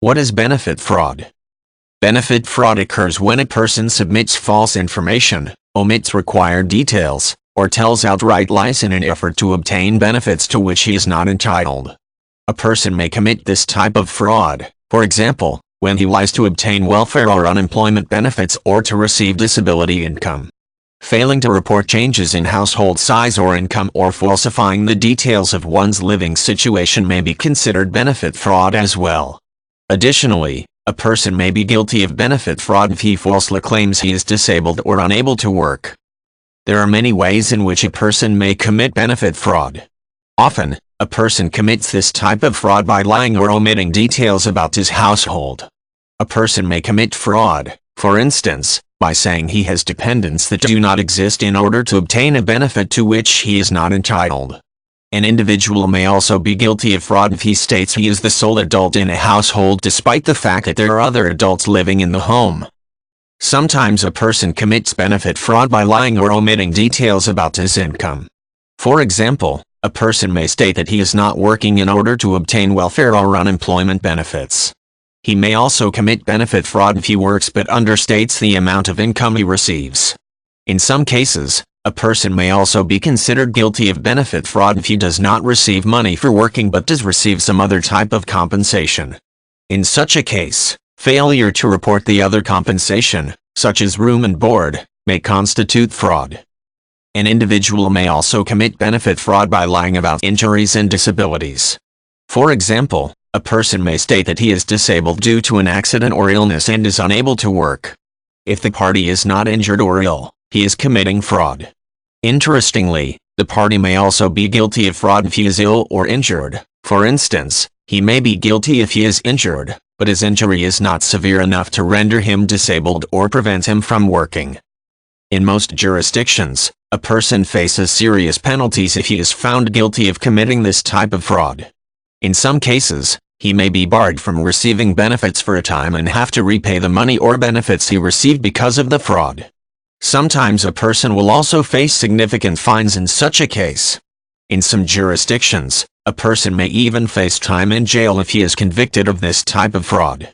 What is benefit fraud? Benefit fraud occurs when a person submits false information, omits required details, or tells outright lies in an effort to obtain benefits to which he is not entitled. A person may commit this type of fraud, for example, when he lies to obtain welfare or unemployment benefits or to receive disability income. Failing to report changes in household size or income or falsifying the details of one's living situation may be considered benefit fraud as well. Additionally, a person may be guilty of benefit fraud if he falsely claims he is disabled or unable to work. There are many ways in which a person may commit benefit fraud. Often, a person commits this type of fraud by lying or omitting details about his household. A person may commit fraud, for instance, by saying he has dependents that do not exist in order to obtain a benefit to which he is not entitled. An individual may also be guilty of fraud if he states he is the sole adult in a household despite the fact that there are other adults living in the home. Sometimes a person commits benefit fraud by lying or omitting details about his income. For example, a person may state that he is not working in order to obtain welfare or unemployment benefits. He may also commit benefit fraud if he works but understates the amount of income he receives. In some cases, a person may also be considered guilty of benefit fraud if he does not receive money for working but does receive some other type of compensation. In such a case, failure to report the other compensation, such as room and board, may constitute fraud. An individual may also commit benefit fraud by lying about injuries and disabilities. For example, a person may state that he is disabled due to an accident or illness and is unable to work. If the party is not injured or ill, he is committing fraud. Interestingly, the party may also be guilty of fraud if he is ill or injured. For instance, he may be guilty if he is injured, but his injury is not severe enough to render him disabled or prevent him from working. In most jurisdictions, a person faces serious penalties if he is found guilty of committing this type of fraud. In some cases, he may be barred from receiving benefits for a time and have to repay the money or benefits he received because of the fraud. Sometimes a person will also face significant fines in such a case. In some jurisdictions, a person may even face time in jail if he is convicted of this type of fraud.